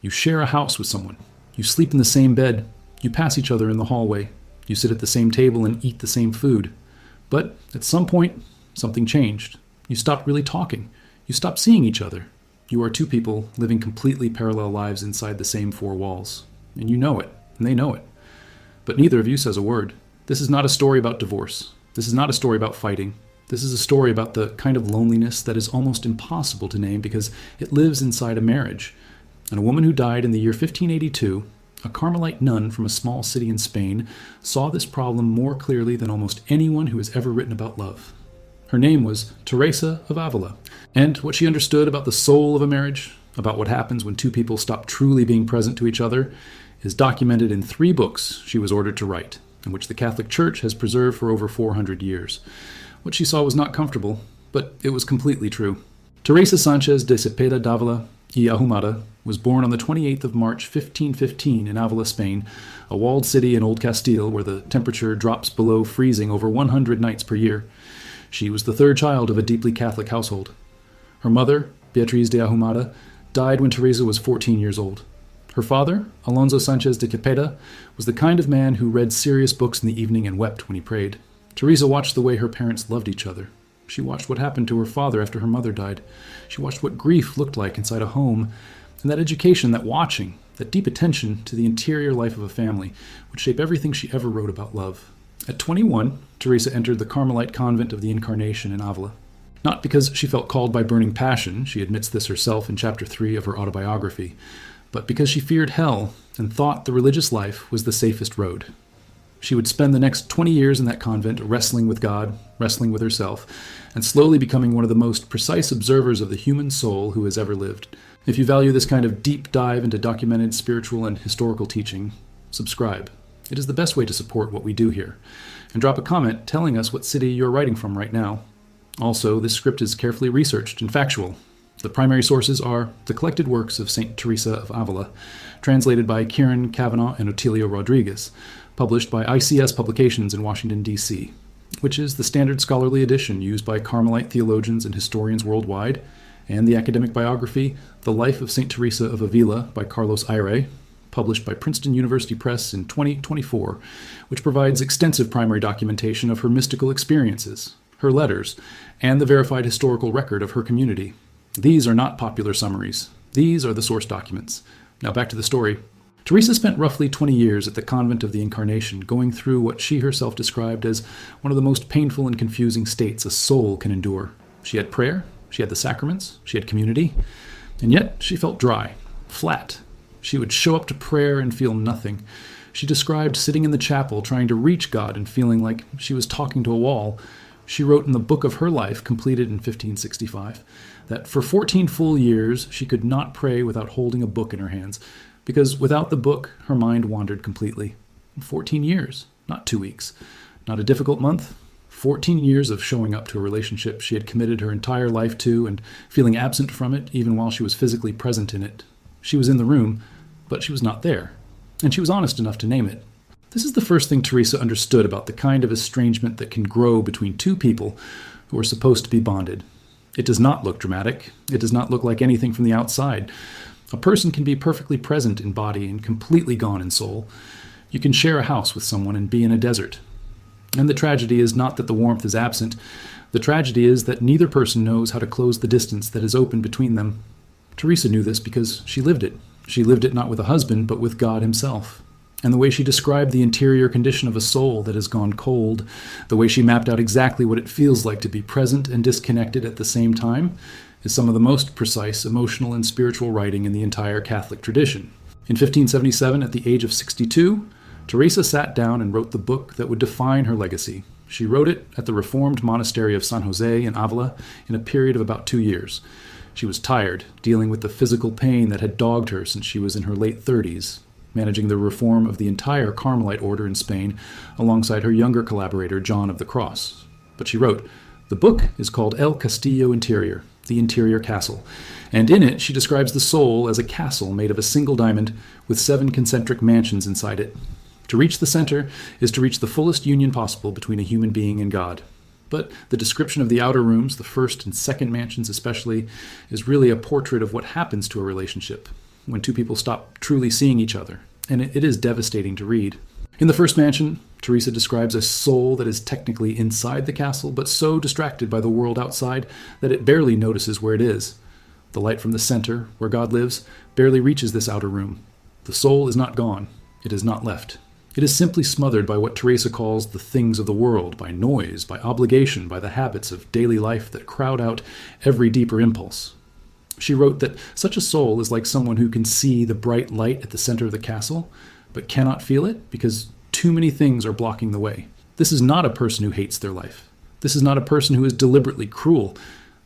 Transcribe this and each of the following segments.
You share a house with someone. You sleep in the same bed. You pass each other in the hallway. You sit at the same table and eat the same food. But at some point, something changed. You stopped really talking. You stopped seeing each other. You are two people living completely parallel lives inside the same four walls. And you know it, and they know it. But neither of you says a word. This is not a story about divorce. This is not a story about fighting. This is a story about the kind of loneliness that is almost impossible to name because it lives inside a marriage. And a woman who died in the year 1582, a Carmelite nun from a small city in Spain, saw this problem more clearly than almost anyone who has ever written about love. Her name was Teresa of Avila, and what she understood about the soul of a marriage, about what happens when two people stop truly being present to each other, is documented in 3 books she was ordered to write, and which the Catholic Church has preserved for over 400 years. What she saw was not comfortable, but it was completely true. Teresa Sanchez de Cepeda d'Avila y Ahumada was born on the 28th of March 1515 in Avila, Spain, a walled city in Old Castile where the temperature drops below freezing over 100 nights per year. She was the 3rd child of a deeply Catholic household. Her mother, Beatriz de Ahumada, died when Teresa was 14 years old. Her father, Alonso Sanchez de Cepeda, was the kind of man who read serious books in the evening and wept when he prayed. Teresa watched the way her parents loved each other. She watched what happened to her father after her mother died. She watched what grief looked like inside a home. And that education, that watching, that deep attention to the interior life of a family would shape everything she ever wrote about love. At 21, Teresa entered the Carmelite convent of the Incarnation in Avila. Not because she felt called by burning passion, she admits this herself in chapter 3 of her autobiography, but because she feared hell and thought the religious life was the safest road. She would spend the next 20 years in that convent wrestling with God, wrestling with herself, and slowly becoming one of the most precise observers of the human soul who has ever lived. If you value this kind of deep dive into documented spiritual and historical teaching, subscribe. It is the best way to support what we do here. And drop a comment telling us what city you're writing from right now. Also, this script is carefully researched and factual. The primary sources are the collected works of St. Teresa of Avila, translated by Kieran Kavanagh and Otilio Rodriguez, published by ICS Publications in Washington, D.C., which is the standard scholarly edition used by Carmelite theologians and historians worldwide, and the academic biography, The Life of St. Teresa of Avila by Carlos Aire, published by Princeton University Press in 2024, which provides extensive primary documentation of her mystical experiences, her letters, and the verified historical record of her community. These are not popular summaries. These are the source documents. Now back to the story. Teresa spent roughly 20 years at the Convent of the Incarnation, going through what she herself described as one of the most painful and confusing states a soul can endure. She had prayer, she had the sacraments, she had community, and yet she felt dry, flat. She would show up to prayer and feel nothing. She described sitting in the chapel trying to reach God and feeling like she was talking to a wall. She wrote in the book of her life, completed in 1565, that for 14 full years she could not pray without holding a book in her hands, because without the book, her mind wandered completely. 14 years, not 2 weeks. Not a difficult month. 14 years of showing up to a relationship she had committed her entire life to and feeling absent from it even while she was physically present in it. She was in the room, but she was not there. And she was honest enough to name it. This is the first thing Teresa understood about the kind of estrangement that can grow between two people who are supposed to be bonded. It does not look dramatic. It does not look like anything from the outside. A person can be perfectly present in body and completely gone in soul. You can share a house with someone and be in a desert. And the tragedy is not that the warmth is absent. The tragedy is that neither person knows how to close the distance that is open between them. Teresa knew this because she lived it. She lived it not with a husband, but with God himself. And the way she described the interior condition of a soul that has gone cold, the way she mapped out exactly what it feels like to be present and disconnected at the same time, is some of the most precise emotional and spiritual writing in the entire Catholic tradition. In 1577, at the age of 62, Teresa sat down and wrote the book that would define her legacy. She wrote it at the Reformed monastery of San Jose in Avila in a period of about 2 years. She was tired, dealing with the physical pain that had dogged her since she was in her late 30s, managing the reform of the entire Carmelite order in Spain alongside her younger collaborator, John of the Cross. But she wrote, "The book is called El Castillo Interior, the Interior Castle, and in it she describes the soul as a castle made of a single diamond with 7 concentric mansions inside it. To reach the center is to reach the fullest union possible between a human being and God. But the description of the outer rooms, the first and second mansions especially, is really a portrait of what happens to a relationship. when two people stop truly seeing each other, and it is devastating to read. In the first mansion, Teresa describes a soul that is technically inside the castle, but so distracted by the world outside that it barely notices where it is. The light from the center, where God lives, barely reaches this outer room. The soul is not gone. It is not left. It is simply smothered by what Teresa calls the things of the world, by noise, by obligation, by the habits of daily life that crowd out every deeper impulse. She wrote that such a soul is like someone who can see the bright light at the center of the castle, but cannot feel it because too many things are blocking the way. This is not a person who hates their life. This is not a person who is deliberately cruel.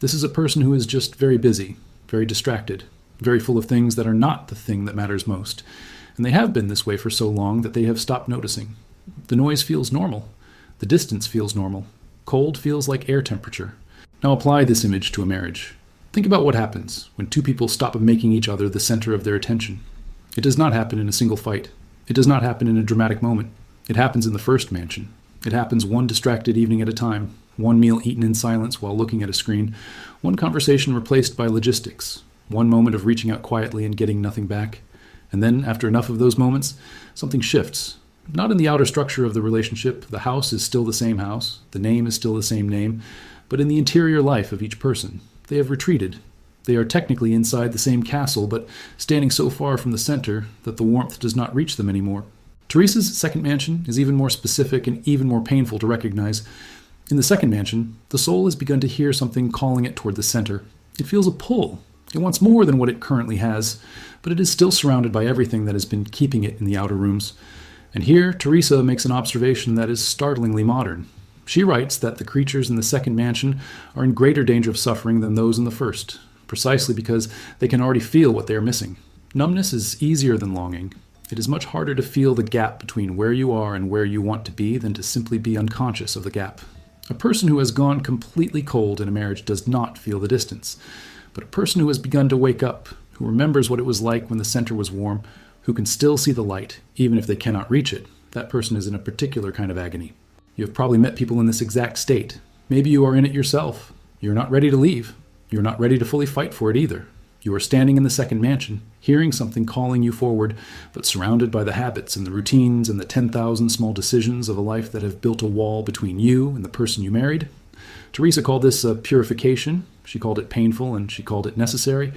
This is a person who is just very busy, very distracted, very full of things that are not the thing that matters most. And they have been this way for so long that they have stopped noticing. The noise feels normal. The distance feels normal. Cold feels like air temperature. Now apply this image to a marriage. Think about what happens when two people stop making each other the center of their attention. It does not happen in a single fight. It does not happen in a dramatic moment. It happens in the first mansion. It happens one distracted evening at a time, one meal eaten in silence while looking at a screen, one conversation replaced by logistics, one moment of reaching out quietly and getting nothing back. And then, after enough of those moments, something shifts. Not in the outer structure of the relationship. The house is still the same house. The name is still the same name. But in the interior life of each person. They have retreated. They are technically inside the same castle, but standing so far from the center that the warmth does not reach them anymore. Teresa's second mansion is even more specific and even more painful to recognize. In the second mansion, the soul has begun to hear something calling it toward the center. It feels a pull. It wants more than what it currently has, but it is still surrounded by everything that has been keeping it in the outer rooms. And here, Teresa makes an observation that is startlingly modern. She writes that the creatures in the second mansion are in greater danger of suffering than those in the first, precisely because they can already feel what they are missing. Numbness is easier than longing. It is much harder to feel the gap between where you are and where you want to be than to simply be unconscious of the gap. A person who has gone completely cold in a marriage does not feel the distance. But a person who has begun to wake up, who remembers what it was like when the center was warm, who can still see the light, even if they cannot reach it, that person is in a particular kind of agony. You have probably met people in this exact state. Maybe you are in it yourself. You're not ready to leave. You're not ready to fully fight for it either. You are standing in the second mansion, hearing something calling you forward, but surrounded by the habits and the routines and the 10,000 small decisions of a life that have built a wall between you and the person you married. Teresa called this a purification. She called it painful and she called it necessary.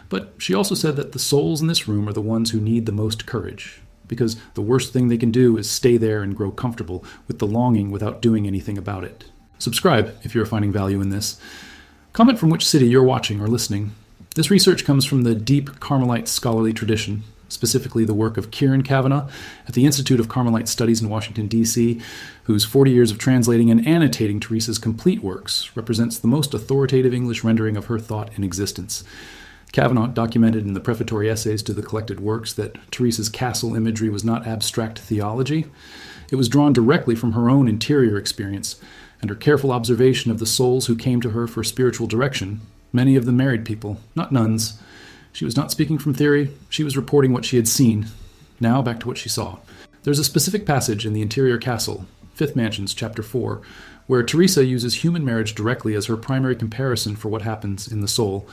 But she also said that the souls in this room are the ones who need the most courage, because the worst thing they can do is stay there and grow comfortable with the longing without doing anything about it. Subscribe if you're finding value in this. Comment from which city you're watching or listening. This research comes from the deep Carmelite scholarly tradition, specifically the work of Kieran Kavanagh at the Institute of Carmelite Studies in Washington, D.C., whose 40 years of translating and annotating Teresa's complete works represents the most authoritative English rendering of her thought in existence. Kavanagh documented in the prefatory essays to the collected works that Teresa's castle imagery was not abstract theology. It was drawn directly from her own interior experience and her careful observation of the souls who came to her for spiritual direction, many of them married people, not nuns. She was not speaking from theory, she was reporting what she had seen. Now back to what she saw. There's a specific passage in the interior castle, Fifth Mansions, Chapter 4, where Teresa uses human marriage directly as her primary comparison for what happens in the soul.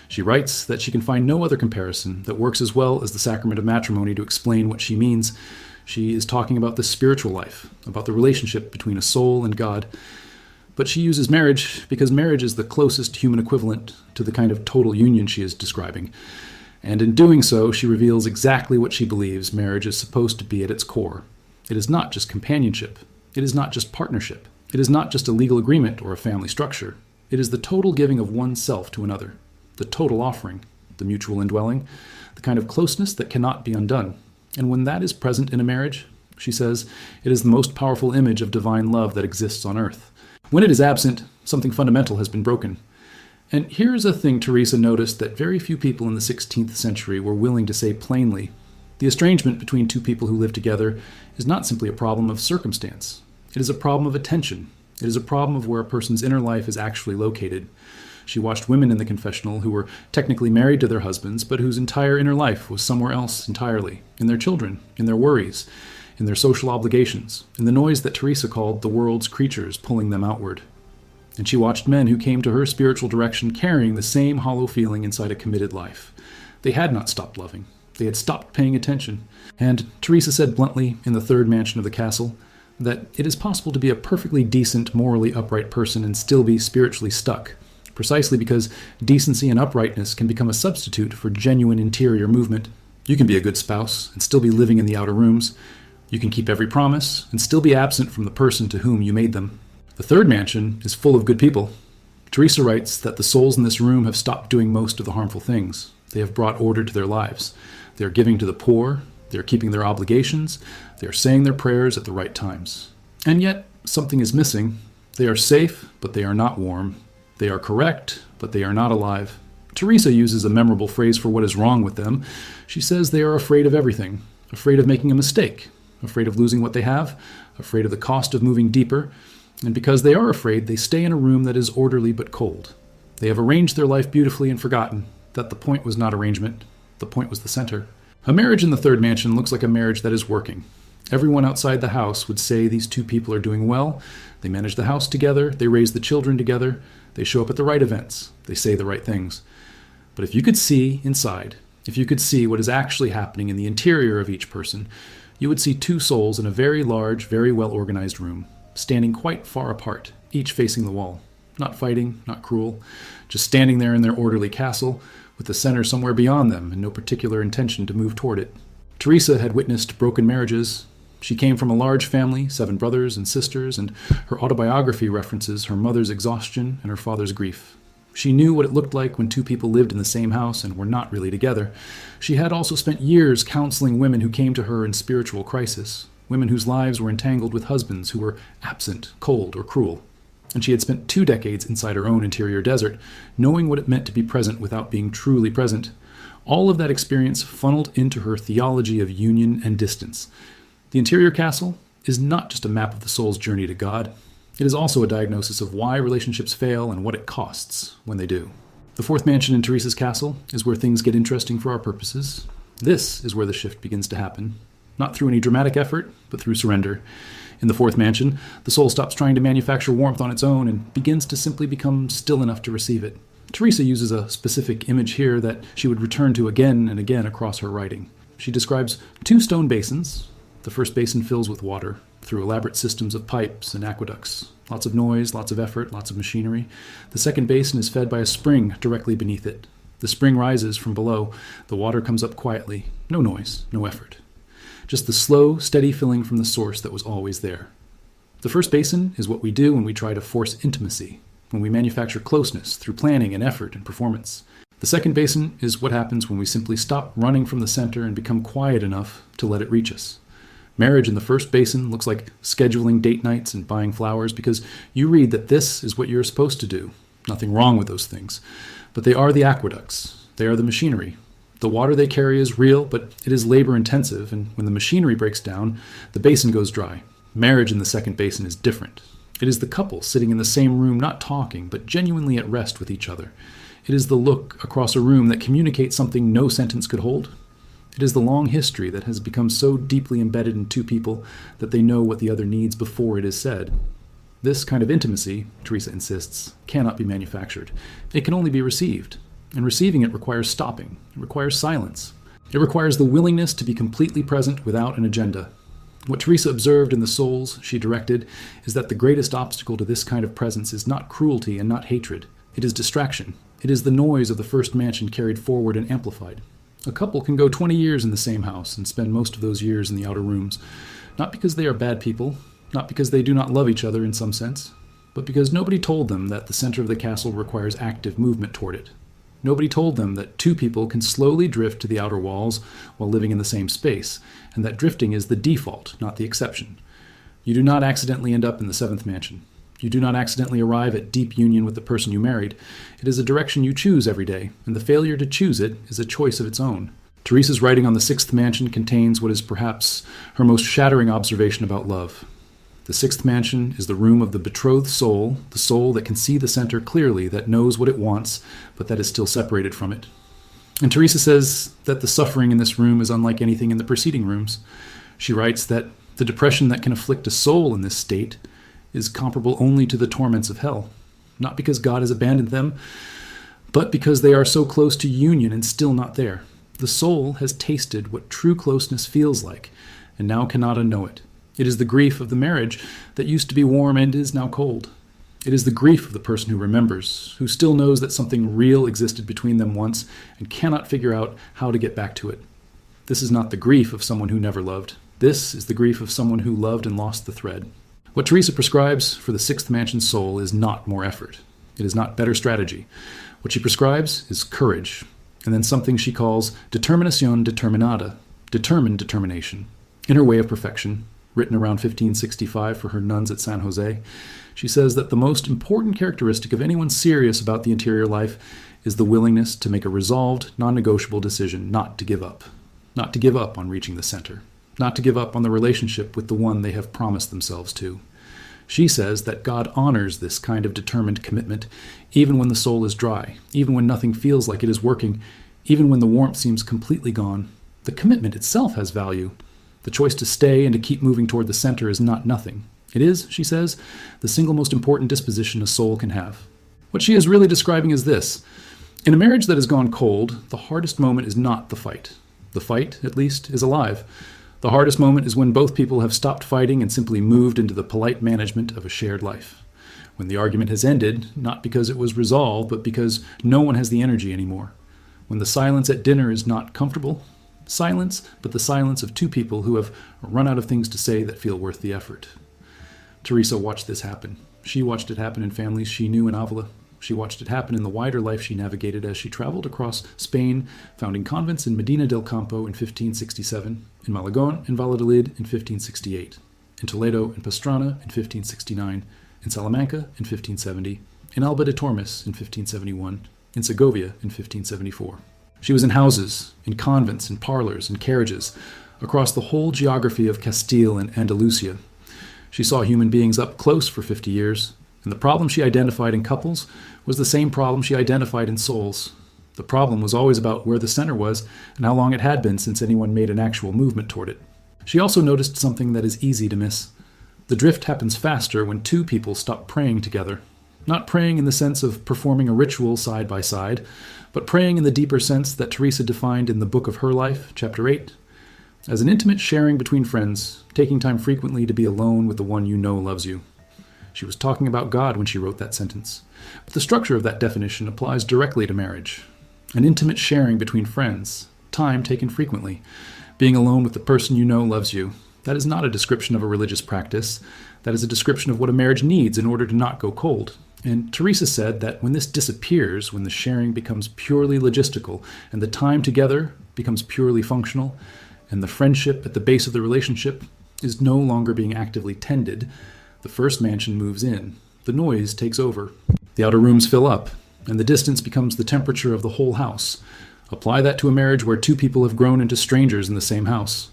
She writes that she can find no other comparison that works as well as the sacrament of matrimony to explain what she means. She is talking about the spiritual life, about the relationship between a soul and God. But she uses marriage because marriage is the closest human equivalent to the kind of total union she is describing. And in doing so, she reveals exactly what she believes marriage is supposed to be at its core. It is not just companionship. It is not just partnership. It is not just a legal agreement or a family structure. It is the total giving of oneself to another, the total offering, the mutual indwelling, the kind of closeness that cannot be undone. And when that is present in a marriage, she says, it is the most powerful image of divine love that exists on earth. When it is absent, something fundamental has been broken. And here is a thing Teresa noticed that very few people in the 16th century were willing to say plainly. The estrangement between two people who live together is not simply a problem of circumstance. It is a problem of attention. It is a problem of where a person's inner life is actually located. She watched women in the confessional who were technically married to their husbands, but whose entire inner life was somewhere else entirely, in their children, in their worries, in their social obligations, in the noise that Teresa called the world's creatures pulling them outward. And she watched men who came to her spiritual direction carrying the same hollow feeling inside a committed life. They had not stopped loving. They had stopped paying attention. And Teresa said bluntly in the third mansion of the castle that it is possible to be a perfectly decent, morally upright person and still be spiritually stuck, precisely because decency and uprightness can become a substitute for genuine interior movement. You can be a good spouse and still be living in the outer rooms. You can keep every promise and still be absent from the person to whom you made them. The third mansion is full of good people. Teresa writes that the souls in this room have stopped doing most of the harmful things. They have brought order to their lives. They are giving to the poor. They are keeping their obligations. They are saying their prayers at the right times. And yet, something is missing. They are safe, but they are not warm. They are correct, but they are not alive. Teresa uses a memorable phrase for what is wrong with them. She says they are afraid of everything, afraid of making a mistake, afraid of losing what they have, afraid of the cost of moving deeper. And because they are afraid, they stay in a room that is orderly but cold. They have arranged their life beautifully and forgotten that the point was not arrangement. The point was the center. A marriage in the third mansion looks like a marriage that is working. Everyone outside the house would say these two people are doing well. They manage the house together. They raise the children together. They show up at the right events. They say the right things. But if you could see inside, if you could see what is actually happening in the interior of each person, you would see two souls in a very large, very well-organized room, standing quite far apart, each facing the wall. Not fighting, not cruel, just standing there in their orderly castle, with the center somewhere beyond them and no particular intention to move toward it. Teresa had witnessed broken marriages. She came from a large family, 7 brothers and sisters, and her autobiography references her mother's exhaustion and her father's grief. She knew what it looked like when two people lived in the same house and were not really together. She had also spent years counseling women who came to her in spiritual crisis, women whose lives were entangled with husbands who were absent, cold, or cruel. And she had spent 2 decades inside her own interior desert, knowing what it meant to be present without being truly present. All of that experience funneled into her theology of union and distance. The interior castle is not just a map of the soul's journey to God. It is also a diagnosis of why relationships fail and what it costs when they do. The fourth mansion in Teresa's castle is where things get interesting for our purposes. This is where the shift begins to happen, not through any dramatic effort, but through surrender. In the fourth mansion, the soul stops trying to manufacture warmth on its own and begins to simply become still enough to receive it. Teresa uses a specific image here that she would return to again and again across her writing. She describes 2 stone basins. The first basin fills with water through elaborate systems of pipes and aqueducts. Lots of noise, lots of effort, lots of machinery. The second basin is fed by a spring directly beneath it. The spring rises from below. The water comes up quietly. No noise, no effort. Just the slow, steady filling from the source that was always there. The first basin is what we do when we try to force intimacy, when we manufacture closeness through planning and effort and performance. The second basin is what happens when we simply stop running from the center and become quiet enough to let it reach us. Marriage in the first basin looks like scheduling date nights and buying flowers because you read that this is what you're supposed to do. Nothing wrong with those things. But they are the aqueducts. They are the machinery. The water they carry is real, but it is labor-intensive, and when the machinery breaks down, the basin goes dry. Marriage in the second basin is different. It is the couple sitting in the same room, not talking, but genuinely at rest with each other. It is the look across a room that communicates something no sentence could hold. It is the long history that has become so deeply embedded in 2 people that they know what the other needs before it is said. This kind of intimacy, Teresa insists, cannot be manufactured. It can only be received. And receiving it requires stopping. It requires silence. It requires the willingness to be completely present without an agenda. What Teresa observed in the souls she directed is that the greatest obstacle to this kind of presence is not cruelty and not hatred. It is distraction. It is the noise of the first mansion carried forward and amplified. A couple can go 20 years in the same house and spend most of those years in the outer rooms, not because they are bad people, not because they do not love each other in some sense, but because nobody told them that the center of the castle requires active movement toward it. Nobody told them that 2 people can slowly drift to the outer walls while living in the same space, and that drifting is the default, not the exception. You do not accidentally end up in the 7th mansion. You do not accidentally arrive at deep union with the person you married. It is a direction you choose every day, and the failure to choose it is a choice of its own. Teresa's writing on the 6th mansion contains what is perhaps her most shattering observation about love. The 6th mansion is the room of the betrothed soul, the soul that can see the center clearly, that knows what it wants, but that is still separated from it. And Teresa says that the suffering in this room is unlike anything in the preceding rooms. She writes that the depression that can afflict a soul in this state is comparable only to the torments of hell, not because God has abandoned them, but because they are so close to union and still not there. The soul has tasted what true closeness feels like, and now cannot unknow it. It is the grief of the marriage that used to be warm and is now cold. It is the grief of the person who remembers, who still knows that something real existed between them once and cannot figure out how to get back to it. This is not the grief of someone who never loved. This is the grief of someone who loved and lost the thread. What Teresa prescribes for the sixth mansion soul is not more effort. It is not better strategy. What she prescribes is courage, and then something she calls determinación determinada, determined determination. In her Way of Perfection, written around 1565 for her nuns at San Jose, she says that the most important characteristic of anyone serious about the interior life is the willingness to make a resolved, non-negotiable decision not to give up. Not to give up on reaching the center. Not to give up on the relationship with the one they have promised themselves to. She says that God honors this kind of determined commitment even when the soul is dry, even when nothing feels like it is working, even when the warmth seems completely gone. The commitment itself has value. The choice to stay and to keep moving toward the center is not nothing. It is, she says, the single most important disposition a soul can have. What she is really describing is this. In a marriage that has gone cold, the hardest moment is not the fight. The fight, at least, is alive. The hardest moment is when both people have stopped fighting and simply moved into the polite management of a shared life. When the argument has ended, not because it was resolved, but because no one has the energy anymore. When the silence at dinner is not comfortable. Silence, but the silence of two people who have run out of things to say that feel worth the effort. Teresa watched this happen. She watched it happen in families she knew in Avila. She watched it happen in the wider life she navigated as she traveled across Spain, founding convents in Medina del Campo in 1567, in Malagon and Valladolid in 1568, in Toledo and Pastrana in 1569, in Salamanca in 1570, in Alba de Tormes in 1571, in Segovia in 1574. She was in houses, in convents, in parlors, in carriages, across the whole geography of Castile and Andalusia. She saw human beings up close for 50 years, and the problem she identified in couples was the same problem she identified in souls. The problem was always about where the center was and how long it had been since anyone made an actual movement toward it. She also noticed something that is easy to miss. The drift happens faster when two people stop praying together. Not praying in the sense of performing a ritual side by side, but praying in the deeper sense that Teresa defined in the Book of Her Life, chapter 8, as an intimate sharing between friends, taking time frequently to be alone with the one you know loves you. She was talking about God when she wrote that sentence. But the structure of that definition applies directly to marriage. An intimate sharing between friends, time taken frequently, being alone with the person you know loves you. That is not a description of a religious practice. That is a description of what a marriage needs in order to not go cold. And Teresa said that when this disappears, when the sharing becomes purely logistical, and the time together becomes purely functional, and the friendship at the base of the relationship is no longer being actively tended, the first mansion moves in. The noise takes over. The outer rooms fill up, and the distance becomes the temperature of the whole house. Apply that to a marriage where two people have grown into strangers in the same house.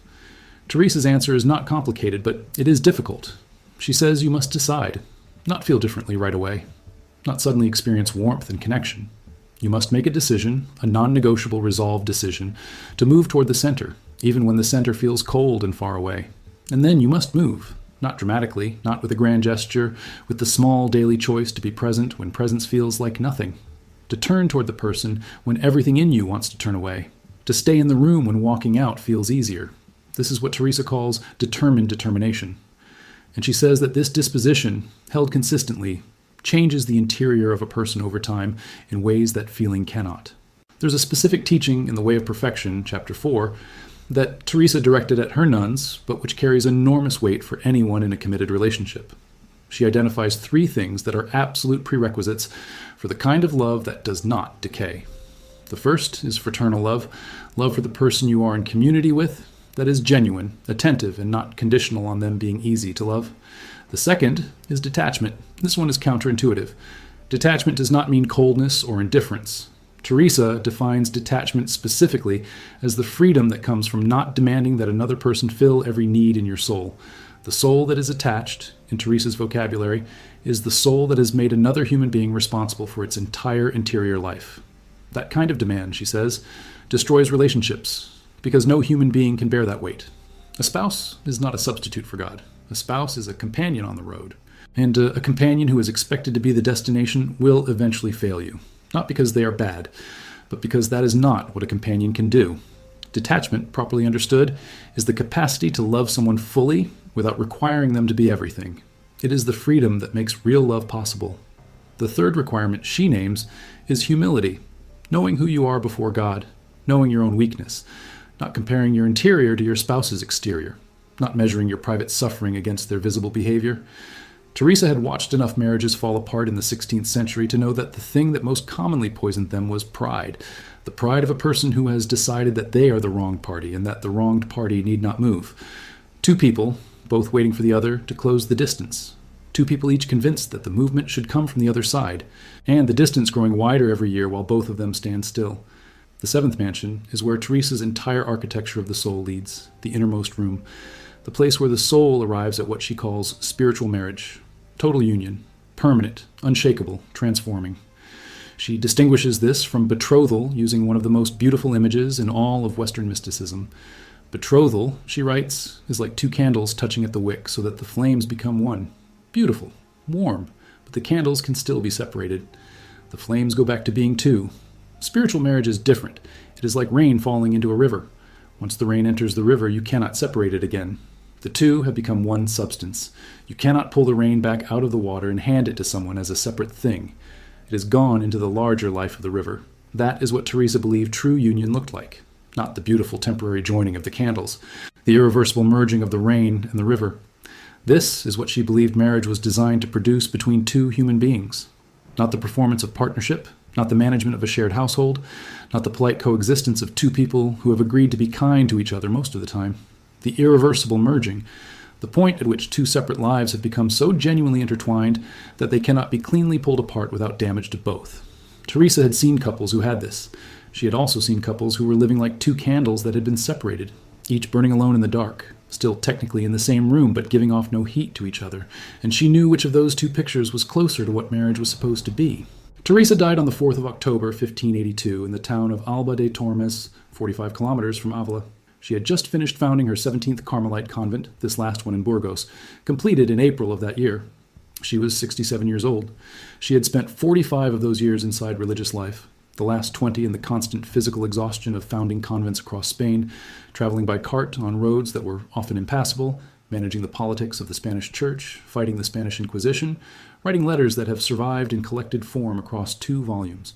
Teresa's answer is not complicated, but it is difficult. She says you must decide, not feel differently right away, not suddenly experience warmth and connection. You must make a decision, a non-negotiable resolved decision, to move toward the center, even when the center feels cold and far away. And then you must move. Not dramatically, not with a grand gesture, with the small daily choice to be present when presence feels like nothing. To turn toward the person when everything in you wants to turn away. To stay in the room when walking out feels easier. This is what Teresa calls determined determination. And she says that this disposition, held consistently, changes the interior of a person over time in ways that feeling cannot. There's a specific teaching in the Way of Perfection, chapter 4, that Teresa directed at her nuns, but which carries enormous weight for anyone in a committed relationship. She identifies 3 things that are absolute prerequisites for the kind of love that does not decay. The first is fraternal love, love for the person you are in community with, that is genuine, attentive, and not conditional on them being easy to love. The second is detachment. This one is counterintuitive. Detachment does not mean coldness or indifference. Teresa defines detachment specifically as the freedom that comes from not demanding that another person fill every need in your soul. The soul that is attached, in Teresa's vocabulary, is the soul that has made another human being responsible for its entire interior life. That kind of demand, she says, destroys relationships, because no human being can bear that weight. A spouse is not a substitute for God. A spouse is a companion on the road. And a companion who is expected to be the destination will eventually fail you. Not because they are bad, but because that is not what a companion can do. Detachment, properly understood, is the capacity to love someone fully without requiring them to be everything. It is the freedom that makes real love possible. The third requirement she names is humility, knowing who you are before God, knowing your own weakness, not comparing your interior to your spouse's exterior, not measuring your private suffering against their visible behavior. Teresa had watched enough marriages fall apart in the 16th century to know that the thing that most commonly poisoned them was pride, the pride of a person who has decided that they are the wrong party and that the wronged party need not move. Two people, both waiting for the other to close the distance. Two people each convinced that the movement should come from the other side, and the distance growing wider every year while both of them stand still. The seventh mansion is where Teresa's entire architecture of the soul leads, the innermost room, the place where the soul arrives at what she calls spiritual marriage, total union, permanent, unshakable, transforming. She distinguishes this from betrothal using one of the most beautiful images in all of Western mysticism. Betrothal, she writes, is like two candles touching at the wick so that the flames become one. Beautiful, warm, but the candles can still be separated. The flames go back to being two. Spiritual marriage is different. It is like rain falling into a river. Once the rain enters the river, you cannot separate it again. The two have become one substance. You cannot pull the rain back out of the water and hand it to someone as a separate thing. It has gone into the larger life of the river. That is what Teresa believed true union looked like, not the beautiful temporary joining of the candles, the irreversible merging of the rain and the river. This is what she believed marriage was designed to produce between two human beings, not the performance of partnership, not the management of a shared household, not the polite coexistence of two people who have agreed to be kind to each other most of the time. The irreversible merging, the point at which two separate lives have become so genuinely intertwined that they cannot be cleanly pulled apart without damage to both. Teresa had seen couples who had this. She had also seen couples who were living like two candles that had been separated, each burning alone in the dark, still technically in the same room but giving off no heat to each other, and she knew which of those two pictures was closer to what marriage was supposed to be. Teresa died on the 4th of October, 1582, in the town of Alba de Tormes, 45 kilometers from Avila. She had just finished founding her 17th Carmelite convent, this last one in Burgos, completed in April of that year. She was 67 years old. She had spent 45 of those years inside religious life, the last 20 in the constant physical exhaustion of founding convents across Spain, traveling by cart on roads that were often impassable, managing the politics of the Spanish Church, fighting the Spanish Inquisition, writing letters that have survived in collected form across 2 volumes.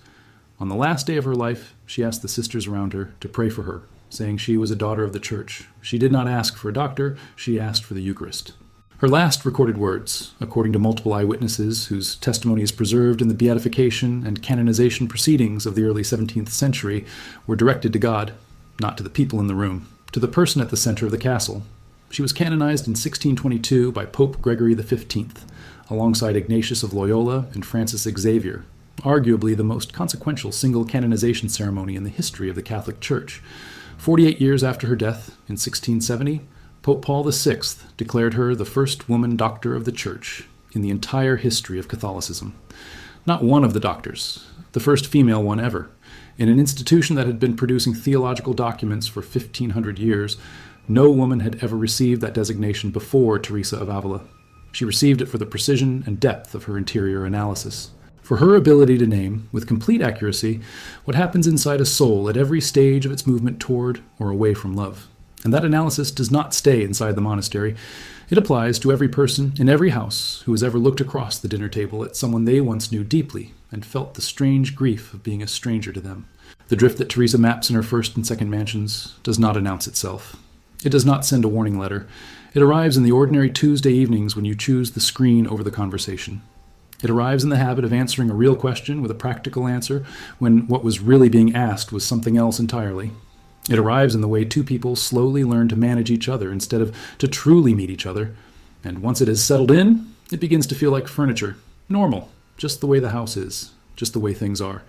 On the last day of her life, she asked the sisters around her to pray for her, saying she was a daughter of the Church. She did not ask for a doctor, she asked for the Eucharist. Her last recorded words, according to multiple eyewitnesses whose testimony is preserved in the beatification and canonization proceedings of the early 17th century, were directed to God, not to the people in the room, to the person at the center of the castle. She was canonized in 1622 by Pope Gregory XV, alongside Ignatius of Loyola and Francis Xavier, arguably the most consequential single canonization ceremony in the history of the Catholic Church. 48 years after her death, in 1670, Pope Paul VI declared her the first woman doctor of the Church in the entire history of Catholicism. Not one of the doctors, the first female one ever. In an institution that had been producing theological documents for 1,500 years, no woman had ever received that designation before Teresa of Avila. She received it for the precision and depth of her interior analysis, for her ability to name, with complete accuracy, what happens inside a soul at every stage of its movement toward or away from love. And that analysis does not stay inside the monastery. It applies to every person in every house who has ever looked across the dinner table at someone they once knew deeply and felt the strange grief of being a stranger to them. The drift that Teresa maps in her first and second mansions does not announce itself. It does not send a warning letter. It arrives in the ordinary Tuesday evenings when you choose the screen over the conversation. It arrives in the habit of answering a real question with a practical answer when what was really being asked was something else entirely. It arrives in the way two people slowly learn to manage each other instead of to truly meet each other. And once it has settled in, it begins to feel like furniture. Normal. Just the way the house is. Just the way things are.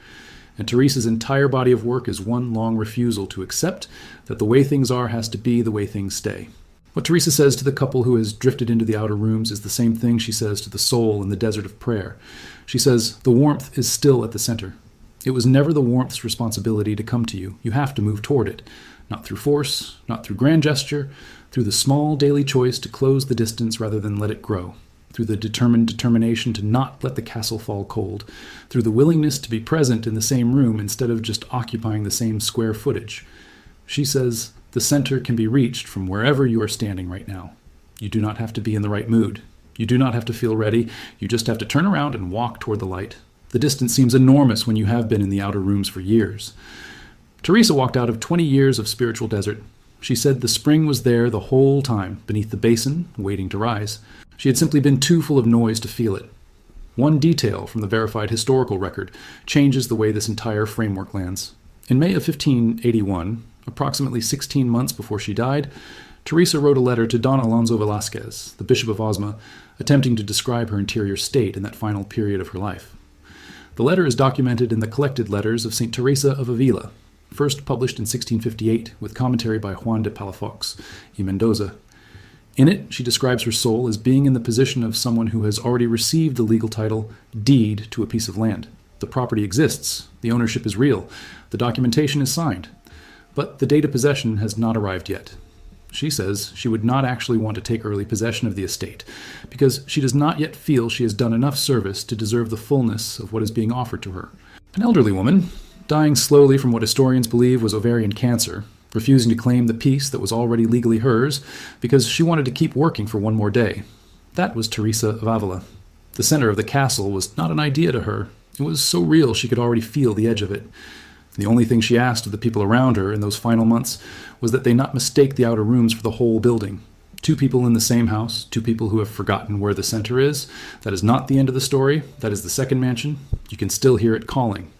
And Teresa's entire body of work is one long refusal to accept that the way things are has to be the way things stay. What Teresa says to the couple who has drifted into the outer rooms is the same thing she says to the soul in the desert of prayer. She says, the warmth is still at the center. It was never the warmth's responsibility to come to you. You have to move toward it. Not through force, not through grand gesture, through the small daily choice to close the distance rather than let it grow, through the determined determination to not let the castle fall cold, through the willingness to be present in the same room instead of just occupying the same square footage. She says, "The center can be reached from wherever you are standing right now. You do not have to be in the right mood. You do not have to feel ready. You just have to turn around and walk toward the light. The distance seems enormous when you have been in the outer rooms for years." Teresa walked out of 20 years of spiritual desert. She said the spring was there the whole time, beneath the basin, waiting to rise. She had simply been too full of noise to feel it. One detail from the verified historical record changes the way this entire framework lands. In May of 1581, approximately 16 months before she died, Teresa wrote a letter to Don Alonso Velasquez, the Bishop of Osma, attempting to describe her interior state in that final period of her life. The letter is documented in the collected letters of St. Teresa of Avila, first published in 1658 with commentary by Juan de Palafox y Mendoza. In it, she describes her soul as being in the position of someone who has already received the legal title deed to a piece of land. The property exists, the ownership is real, the documentation is signed, but the date of possession has not arrived yet. She says she would not actually want to take early possession of the estate, because she does not yet feel she has done enough service to deserve the fullness of what is being offered to her. An elderly woman, dying slowly from what historians believe was ovarian cancer, refusing to claim the piece that was already legally hers because she wanted to keep working for one more day. That was Teresa of Avila. The center of the castle was not an idea to her. It was so real she could already feel the edge of it. The only thing she asked of the people around her in those final months was that they not mistake the outer rooms for the whole building. Two people in the same house, two people who have forgotten where the center is. That is not the end of the story. That is the second mansion. You can still hear it calling.